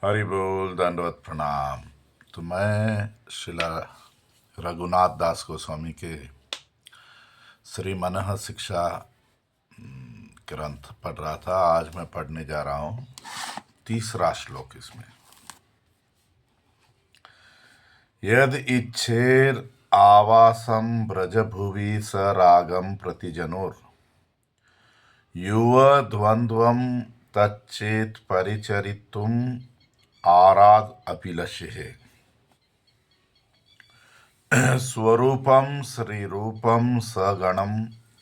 हरि बोल, दंडवत प्रणाम। तो मैं शिला रघुनाथ दास गोस्वामी के श्री मनः शिक्षा ग्रंथ पढ़ रहा था। आज मैं पढ़ने जा रहा हूँ 30वां श्लोक। इसमें यद इच्छेर आवासम ब्रजभुवि स रागम प्रतिजनोर युव द्वंद्वम तच्चेत परिचरितुम आराध अभिलषे स्वरूपम श्रीरूपम सगणम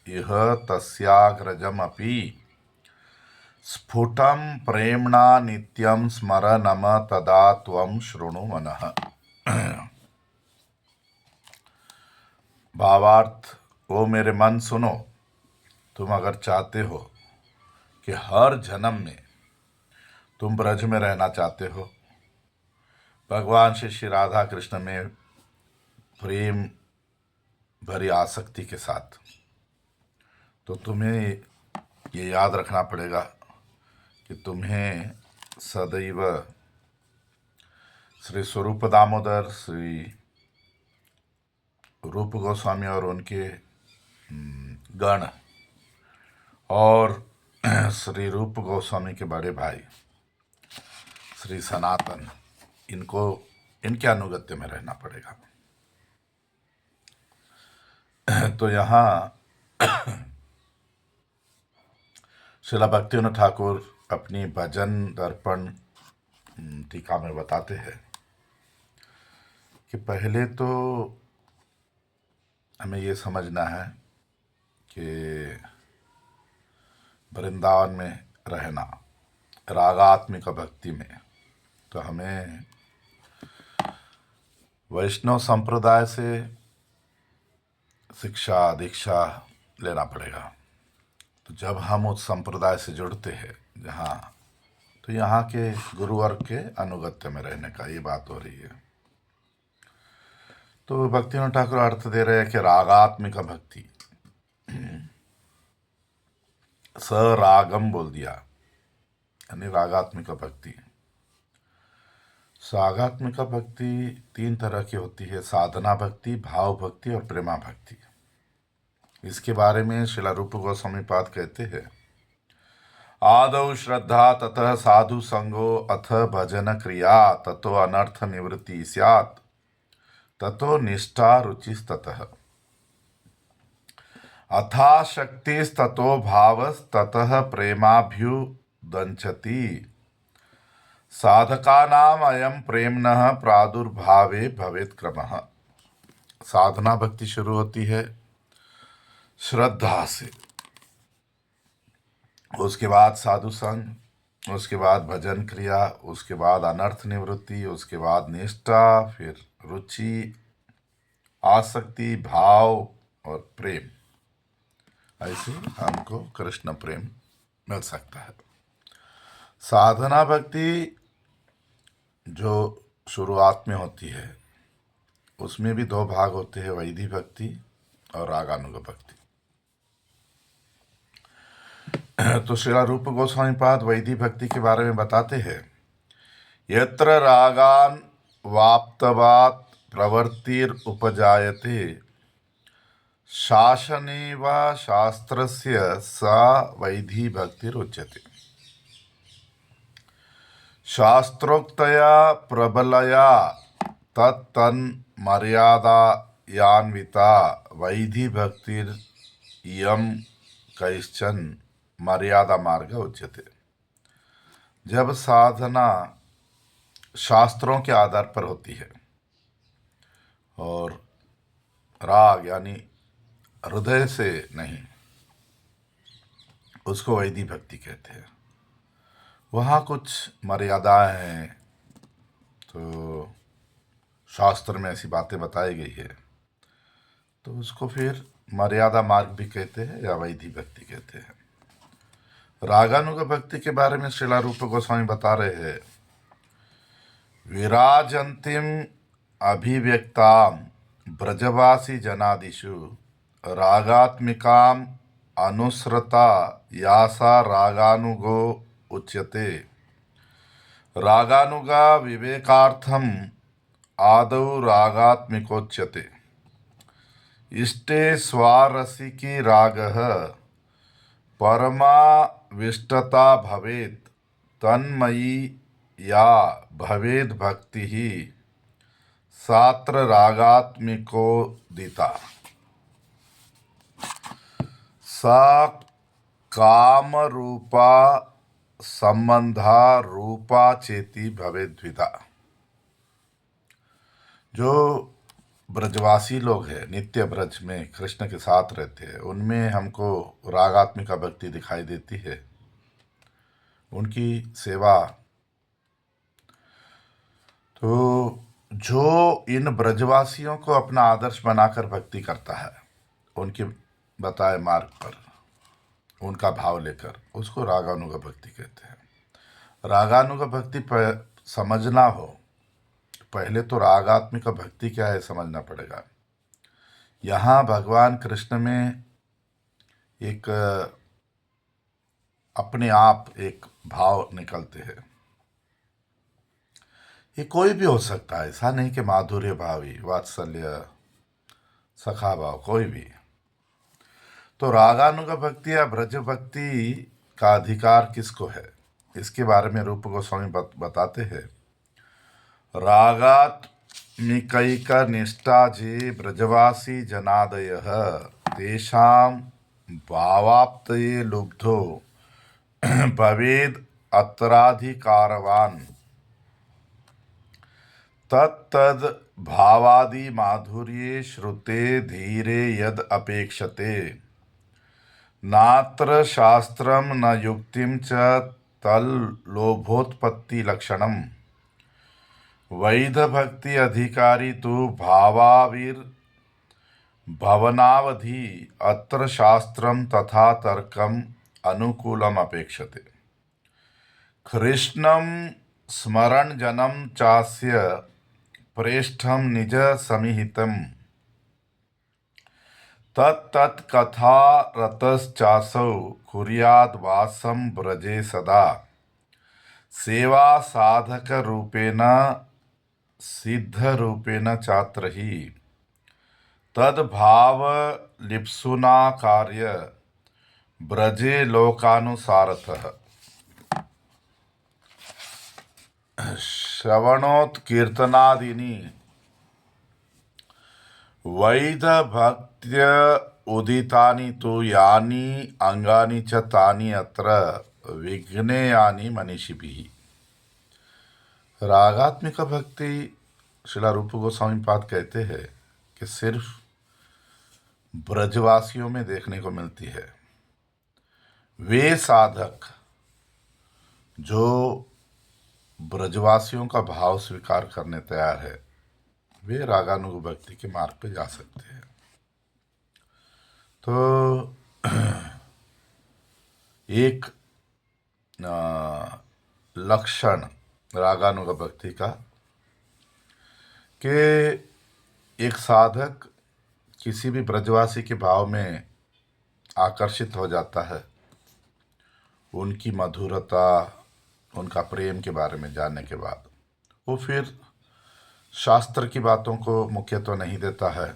इह तस्याग्रजमपि स्फुटम प्रेम्णा नित्यं स्मरनम तदा त्वं शृणु मनः। भावार्थ, ओ मेरे मन सुनो, तुम अगर चाहते हो कि हर जन्म में तुम ब्रज में रहना चाहते हो, भगवान श्री राधा कृष्ण में प्रेम भरी आसक्ति के साथ, तो तुम्हें ये याद रखना पड़ेगा कि तुम्हें सदैव श्री स्वरूप दामोदर, श्री रूप गोस्वामी और उनके गण और श्री रूप गोस्वामी के बड़े भाई श्री सनातन, इनके अनुगत्य में रहना पड़ेगा। तो यहाँ श्रीला भक्तिविनोद ठाकुर अपनी भजन दर्पण टीका में बताते हैं कि पहले तो हमें ये समझना है कि वृंदावन में रहना, रागात्मिक भक्ति में, तो हमें वैष्णव संप्रदाय से शिक्षा दीक्षा लेना पड़ेगा। तो जब हम उस संप्रदाय से जुड़ते हैं जहाँ, तो यहाँ के गुरुवर्ग के अनुगत्य में रहने का ये बात हो रही है। तो भक्तिविनोद ठाकुर अर्थ दे रहे हैं कि रागात्मिक भक्ति, सरागम बोल दिया, यानी रागात्मिक भक्ति। सागात्मिक भक्ति 3 तरह की होती है: साधना भक्ति, भाव भक्ति और प्रेमा भक्ति। इसके बारे में श्रीला रूप गोस्वामी पाद कहते हैं, आदौ श्रद्धा ततः साधु संगो अथ भजन क्रिया ततो अनर्थ निवृत्ति स्यात् ततो निष्ठा रुचिस्ततः अथा शक्तिस्ततो भावस्ततः प्रेमाभ्युदंचति साधकानाम अयम प्रेम्णः प्रादुर्भावे भवेत् क्रमः। साधना भक्ति शुरू होती है श्रद्धा से, उसके बाद साधु संग, उसके बाद भजन क्रिया, उसके बाद अनर्थ निवृत्ति, उसके बाद निष्ठा, फिर रुचि, आसक्ति, भाव और प्रेम। ऐसे हमको कृष्ण प्रेम मिल सकता है। साधना भक्ति जो शुरुआत में होती है उसमें भी 2 भाग होते हैं, वैधि भक्ति और रागानुग भक्ति। तो श्रीला रूप गोस्वामी पाद वैधि भक्ति के बारे में बताते हैं, यत्र रागान वाप्तवात प्रवृत्तिर उपजायते शासने व शास्त्रस्य सा वैधि भक्तिरुच्यते। शास्त्रोक्तया प्रबलया तन्मर्यादायान्विता वैधि भक्तिर्यं कैश्चन मर्यादा मार्ग उच्यते। जब साधना शास्त्रों के आधार पर होती है और राग यानी हृदय से नहीं, उसको वैधि भक्ति कहते हैं। वहाँ कुछ मर्यादाएं हैं, तो शास्त्र में ऐसी बातें बताई गई है, तो उसको फिर मर्यादा मार्ग भी कहते हैं या वैधि भक्ति कहते हैं। रागानुग भक्ति के बारे में श्रीला रूप गोस्वामी बता रहे हैं, विराजंतिम अभिव्यक्ताम ब्रजवासी जनादिषु रागात्मिकाम अनुसृता यासा रागानुगो उच्यते रागानुगा विवेकार्थम आदौ रागात्मिकोच्यते। इष्टे स्वारसिकी रागः परमाविष्टता भवेत् तन्मयी या भवेद् भक्तिः सात्र रागात्मिकोदिता। सा कामरूपा संबंधा रूपा चेति भवेद्विदा। जो ब्रजवासी लोग हैं, नित्य ब्रज में कृष्ण के साथ रहते हैं, उनमें हमको रागात्मिका भक्ति दिखाई देती है। उनकी सेवा तो जो इन ब्रजवासियों को अपना आदर्श बनाकर भक्ति करता है, उनके बताए मार्ग पर उनका भाव लेकर, उसको रागानुगा भक्ति कहते हैं। रागानुगा भक्ति समझना हो, पहले तो रागात्मिक भक्ति क्या है समझना पड़ेगा। यहाँ भगवान कृष्ण में एक अपने आप एक भाव निकलते हैं। ये कोई भी हो सकता है, ऐसा नहीं कि माधुर्य भावी, वात्सल्य, सखा भाव, कोई भी। तो रागानुगा भक्ति या ब्रज भक्ति का अधिकार किसको है, इसके बारे में रूप गोस्वामी बताते हैं। रागात्मिकैक निष्ठा जे ब्रजवासी जनादयः तेषां भावाप्तये लुब्धो भवेद अत्राधिकारवान् तत्तद भावादि माधुर्ये श्रुते धीरे यद अपेक्षते नात्र शास्त्रम न युक्तिम च तल लोभोत्पत्ति लक्षणम वैध भक्ति अधिकारी तो भावाविर भवनावधि अत्र शास्त्रम तथा तर्कम अनुकूलम अपेक्षते। कृष्णं स्मरण जनम चास्य प्रेष्ठम निज समिहितम तत्तत् कथा रतश्चासौ कुर्याद् वासं ब्रजे सदा सेवा साधक रूपेण सिद्ध रूपेण चात्र ही तद्भाव लिप्सुना कार्य ब्रजे लोकानुसारतः। श्रवणोत्कीर्तनादीनि वैध भक्त्य उदितानि तु यानि अंगानि च तानि अत्र विघ्नेयानि मनीषिभिः। रागात्मिक भक्ति श्रीला रूप गोस्वामी पाद कहते हैं कि सिर्फ ब्रजवासियों में देखने को मिलती है। वे साधक जो ब्रजवासियों का भाव स्वीकार करने तैयार है, वे रागानुग भक्ति के मार्ग पे जा सकते हैं। तो एक लक्षण रागानुग भक्ति का कि एक साधक किसी भी ब्रजवासी के भाव में आकर्षित हो जाता है, उनकी मधुरता, उनका प्रेम के बारे में जानने के बाद वो फिर शास्त्र की बातों को मुख्यत्व नहीं देता है,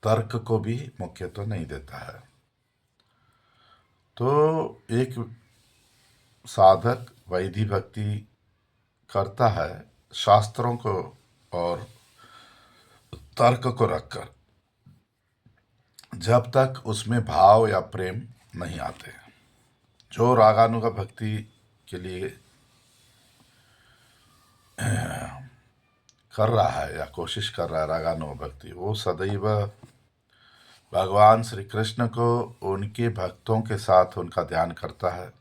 तर्क को भी मुख्यत्व नहीं देता है। तो एक साधक वैधि भक्ति करता है शास्त्रों को और तर्क को रखकर, जब तक उसमें भाव या प्रेम नहीं आते। जो रागानुगा भक्ति के लिए कर रहा है या कोशिश कर रहा है रागानुगा भक्ति, वो सदैव भगवान श्री कृष्ण को उनके भक्तों के साथ उनका ध्यान करता है।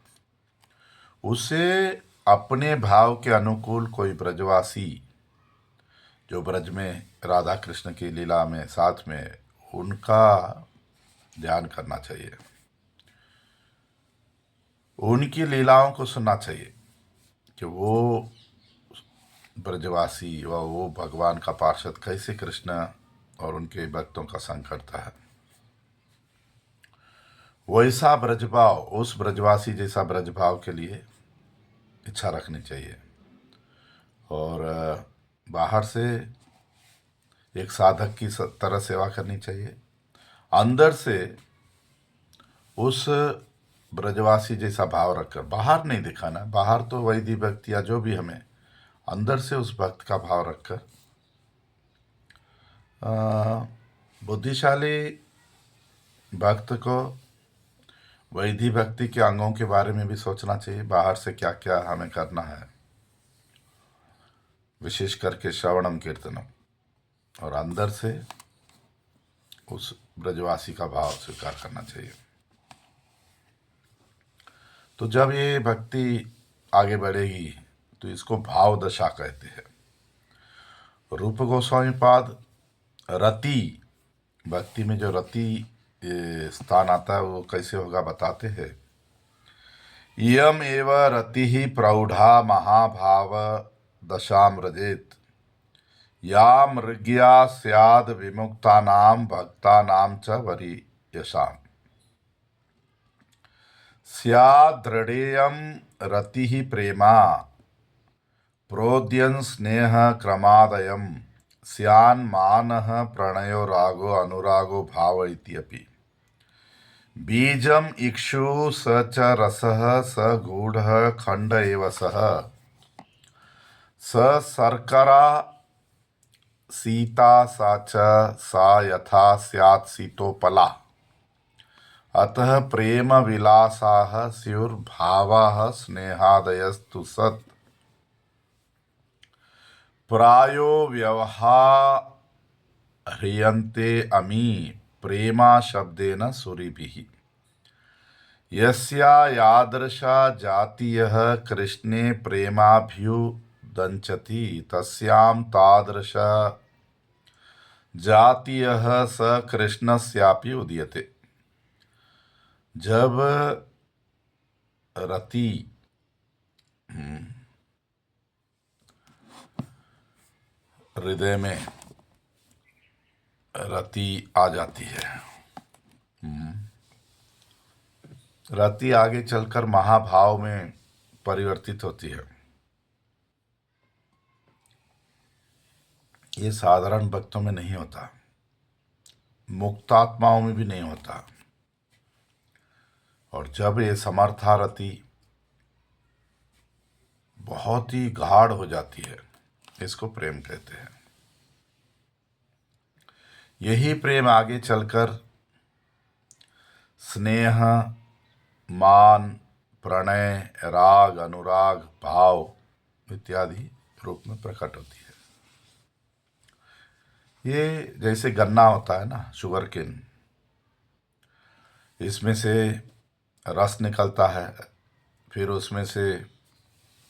उसे अपने भाव के अनुकूल कोई ब्रजवासी जो ब्रज में राधा कृष्ण की लीला में साथ में, उनका ध्यान करना चाहिए, उनकी लीलाओं को सुनना चाहिए कि वो ब्रजवासी व वो भगवान का पार्षद कैसे कृष्ण और उनके भक्तों का संग करता है। वैसा ब्रजभाव, उस ब्रजवासी जैसा ब्रजभाव के लिए इच्छा रखनी चाहिए। और बाहर से एक साधक की तरह सेवा करनी चाहिए, अंदर से उस ब्रजवासी जैसा भाव रखकर, बाहर नहीं दिखाना, बाहर तो वैदिक भक्ति या जो भी, हमें अंदर से उस भक्त का भाव रखकर बुद्धिशाली भक्त को वैदिक भक्ति के अंगों के बारे में भी सोचना चाहिए, बाहर से क्या क्या हमें करना है, विशेष करके श्रवणम कीर्तनम, और अंदर से उस ब्रजवासी का भाव स्वीकार करना चाहिए। तो जब ये भक्ति आगे बढ़ेगी तो इसको भाव दशा कहते हैं। रूप गोस्वामी पाद रति, भक्ति में जो रति स्थान आता है वो कैसे होगा बताते हैं। इयम एव रति ही प्रौढ़ा महाभाव दशाम रजेत, या मृग्या स्याद विमुक्तानाम भक्तानाम च वरीयशाम। स्यादृढ़ेयं रतिः प्रेमा प्रोद्यन् स्नेह क्रमादयं, स्यान्मानः प्रणयो रागो अनुरागो भाव इत्यपि। बीजम् इक्षु स च रसः स गूढः खण्ड एव सः, स शर्करा सीता सा च सा यथा स्यात् सीतोपला। अतः प्रेम विलासाः स्युर्भावाः स्नेहादयस्तु सत्, प्रायो व्यवहार्यन्ते अमी प्रेमा शब्देन सुरीभिः। यस्या यादृशा जातीयः कृष्णे प्रेमाभ्युदञ्चति, तस्यां तादृश जातीयः स कृष्णस्यापि उदीयते। जब रति हृदय में रति आ जाती है, रति आगे चलकर महाभाव में परिवर्तित होती है। ये साधारण भक्तों में नहीं होता, मुक्तात्माओं में भी नहीं होता। और जब ये समर्था रति बहुत ही गाढ़ हो जाती है, इसको प्रेम कहते हैं। यही प्रेम आगे चलकर स्नेह, मान, प्रणय, राग, अनुराग, भाव इत्यादि रूप में प्रकट होती है। ये जैसे गन्ना होता है ना, शुगर केन, इसमें से रस निकलता है, फिर उसमें से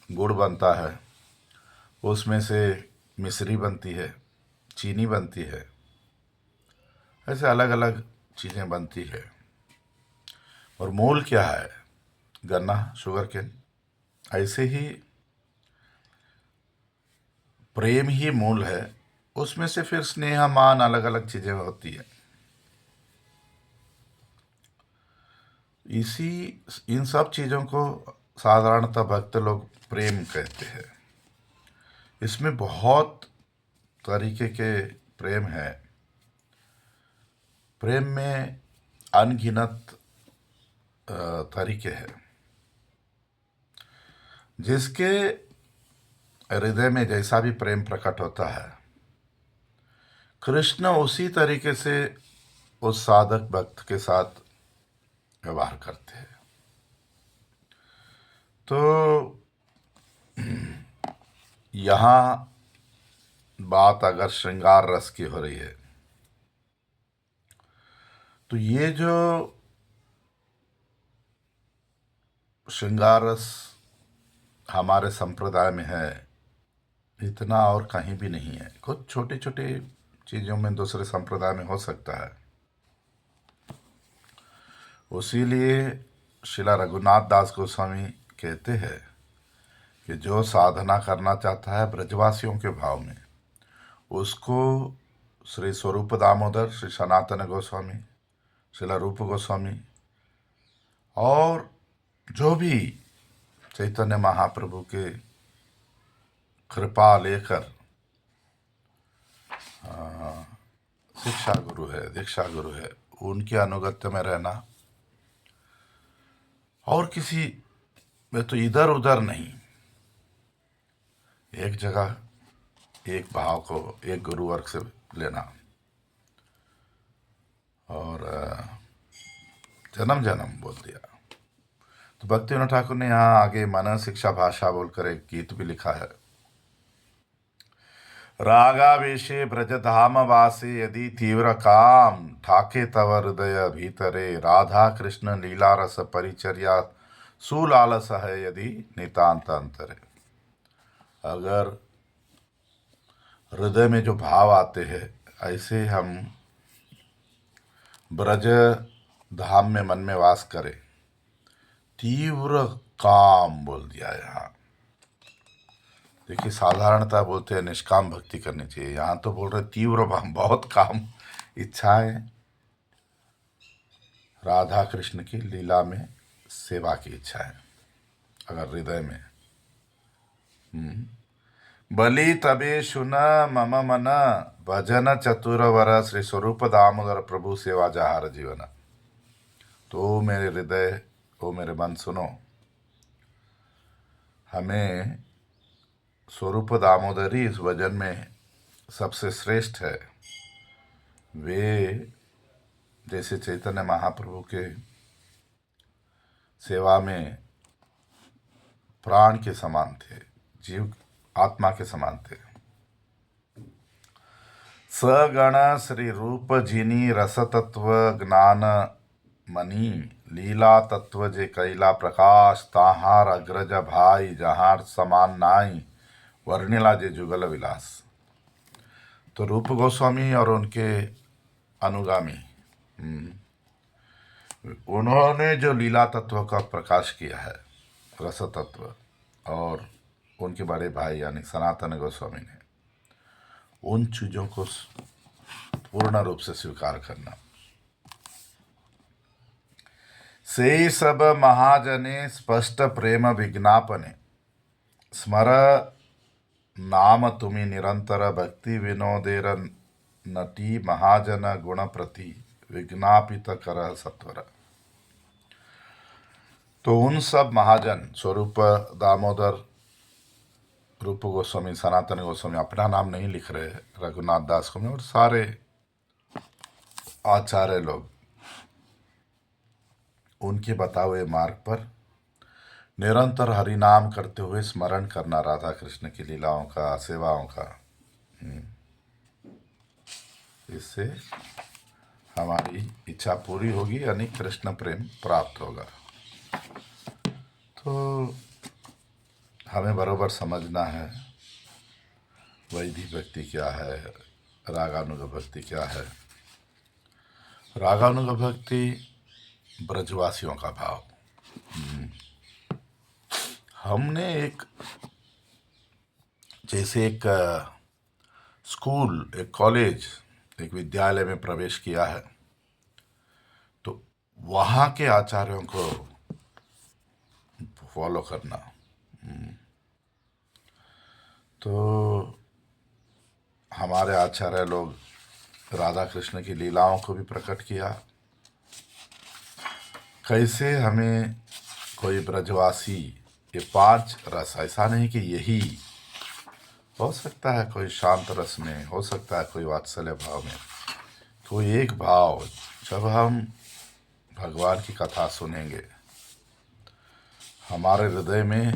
गुड़ बनता है, उसमें से मिश्री बनती है, चीनी बनती है, ऐसे अलग अलग चीज़ें बनती है। और मूल क्या है? गन्ना, शुगर केन। ऐसे ही प्रेम ही मूल है, उसमें से फिर स्नेह, मान, अलग अलग चीज़ें होती है। इन सब चीज़ों को साधारणतः भक्त लोग प्रेम कहते हैं। इसमें बहुत तरीके के प्रेम है। प्रेम में अनगिनत तरीके हैं। जिसके हृदय में जैसा भी प्रेम प्रकट होता है, कृष्ण उसी तरीके से उस साधक भक्त के साथ व्यवहार करते हैं। तो यहाँ बात अगर श्रृंगार रस की हो रही है, तो ये जो श्रृंगार रस हमारे संप्रदाय में है, इतना और कहीं भी नहीं है। कुछ छोटी छोटी चीज़ों में दूसरे संप्रदाय में हो सकता है। उसीलिए श्रीला रघुनाथ दास गोस्वामी कहते हैं कि जो साधना करना चाहता है ब्रजवासियों के भाव में, उसको श्री स्वरूप दामोदर, श्री सनातन गोस्वामी, श्रीला रूप गोस्वामी और जो भी चैतन्य महाप्रभु के कृपा लेकर शिक्षा गुरु है, दीक्षा गुरु है, उनके अनुगत्य में रहना और किसी में तो इधर उधर नहीं, एक जगह एक भाव को एक गुरु वर्ग से लेना और जन्म जन्म बोल दिया। तो भक्तिविनोद ठाकुर ने यहाँ आगे मन शिक्षा भाषा बोलकर एक गीत भी लिखा है। रागावेशे ब्रजधाम वासे यदि तीव्र काम ठाके तव हृदय भीतरे राधा कृष्ण लीला रस परिचर्या सुलालस है यदि नितांत अंतरे। अगर हृदय में जो भाव आते हैं ऐसे हम ब्रज धाम में मन में वास करें। तीव्र काम बोल दिया यहाँ। देखिए साधारणतः बोलते हैं निष्काम भक्ति करनी चाहिए, यहाँ तो बोल रहे तीव्र भाव, बहुत काम इच्छाएं राधा कृष्ण की लीला में सेवा की इच्छा है अगर हृदय में। बलि तबे सुन मम मन भजन चतुरवर श्री स्वरूप दामोदर प्रभु सेवा जहार जीवन। तो मेरे हृदय, ओ मेरे मन सुनो, हमें स्वरूप दामोदरी इस भजन में सबसे श्रेष्ठ है। वे जैसे चैतन्य महाप्रभु के सेवा में प्राण के समान थे, जीव आत्मा के समान थे। सगण श्री रूप जिनी रस तत्व ज्ञान मनी लीला तत्व जे कैला प्रकाश ताहार अग्रज भाई जहार समान नाई वर्णिला जे जुगल विलास। तो रूप गोस्वामी और उनके अनुगामी उन्होंने जो लीला तत्व का प्रकाश किया है, रस तत्व, और उनके बड़े भाई यानी सनातन गोस्वामी ने उन चीज़ों को पूर्ण रूप से स्वीकार करना। से सब महाजने स्पष्ट प्रेम विज्ञापने स्मर नाम तुम्ही निरंतर भक्ति विनोदेर नटी महाजन गुण प्रति विज्ञापित कर सत्वर। तो उन सब महाजन स्वरूप दामोदर, रूप गोस्वामी, सनातन गोस्वामी अपना नाम नहीं लिख रहे, रघुनाथ दास को में और सारे आचार्य लोग उनके बताए हुए मार्ग पर निरंतर हरि नाम करते हुए स्मरण करना राधा कृष्ण की लीलाओं का, सेवाओं का। इससे हमारी इच्छा पूरी होगी यानी कृष्ण प्रेम प्राप्त होगा। तो हमें बरोबर समझना है वैदिक भक्ति क्या है, रागानुग भक्ति क्या है। रागानुग भक्ति ब्रजवासियों का भाव। हमने जैसे एक स्कूल, एक कॉलेज, एक विद्यालय में प्रवेश किया है तो वहाँ के आचार्यों को फॉलो करना। तो हमारे आचार्य लोग राधा कृष्ण की लीलाओं को भी प्रकट किया। कैसे हमें कोई ब्रजवासी, ये 5 रस, ऐसा नहीं कि यही हो सकता है, कोई शांत रस में हो सकता है, कोई वात्सल्य भाव में, कोई एक भाव। जब हम भगवान की कथा सुनेंगे हमारे हृदय में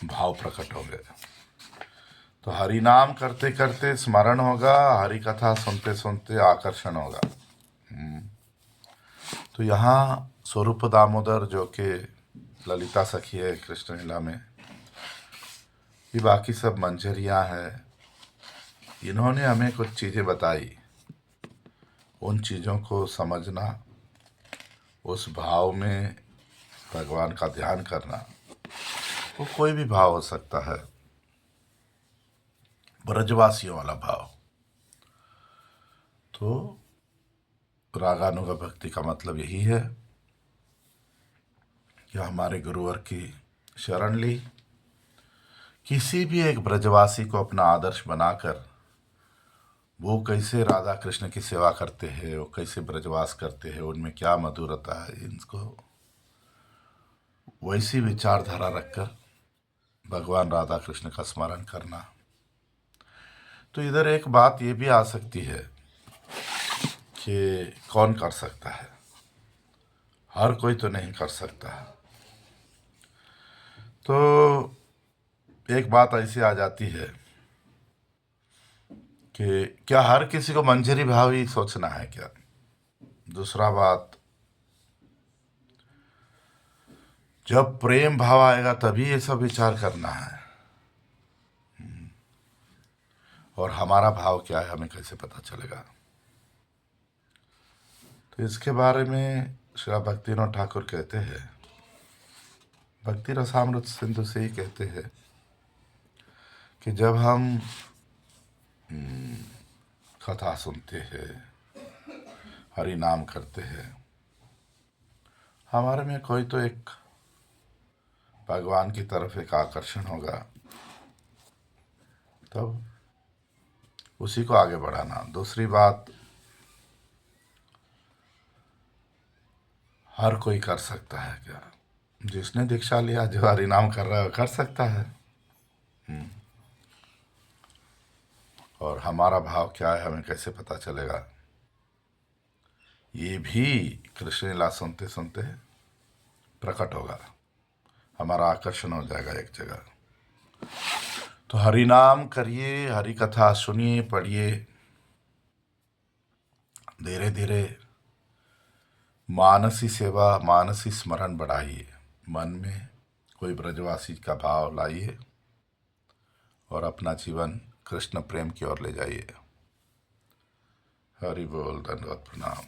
भाव प्रकट होंगे। तो हरि नाम करते करते स्मरण होगा, हरि कथा सुनते सुनते आकर्षण होगा। तो यहाँ स्वरूप दामोदर जो कि ललिता सखी है कृष्ण लीला में, ये बाकी सब मंजरियाँ हैं, इन्होंने हमें कुछ चीज़ें बताई। उन चीज़ों को समझना, उस भाव में भगवान का ध्यान करना, वो कोई भी भाव हो सकता है, ब्रजवासियों वाला भाव। तो रागानुग भक्ति का मतलब यही है कि हमारे गुरुवर की शरण ली, किसी भी एक ब्रजवासी को अपना आदर्श बनाकर वो कैसे राधा कृष्ण की सेवा करते हैं, वो कैसे ब्रजवास करते हैं, उनमें क्या मधुरता है, इनको वैसी विचारधारा रखकर भगवान राधा कृष्ण का स्मरण करना। तो इधर एक बात ये भी आ सकती है कि कौन कर सकता है, हर कोई तो नहीं कर सकता। तो एक बात ऐसी आ जाती है कि क्या हर किसी को मंजरी भाव ही सोचना है क्या? दूसरा बात, जब प्रेम भाव आएगा तभी ये सब विचार करना है। और हमारा भाव क्या है हमें कैसे पता चलेगा? तो इसके बारे में श्री भक्तिनाथ ठाकुर कहते हैं, भक्ति रसामृत सिंधु से ही कहते हैं कि जब हम कथा सुनते हैं, हरि नाम करते हैं, हमारे में कोई तो एक भगवान की तरफ एक आकर्षण होगा, तब उसी को आगे बढ़ाना। दूसरी बात, हर कोई कर सकता है क्या? जिसने दीक्षा लिया, जो हरि नाम कर रहा है, कर सकता है। और हमारा भाव क्या है हमें कैसे पता चलेगा? ये भी कृष्ण लीला सुनते सुनते प्रकट होगा, हमारा आकर्षण हो जाएगा एक जगह। तो हरि नाम करिए, हरि कथा सुनिए, पढ़िए, धीरे धीरे मानसी सेवा, मानसी स्मरण बढ़ाइए, मन में कोई ब्रजवासी का भाव लाइए और अपना जीवन कृष्ण प्रेम की ओर ले जाइए। हरि बोल, धन्यवाद, प्रणाम।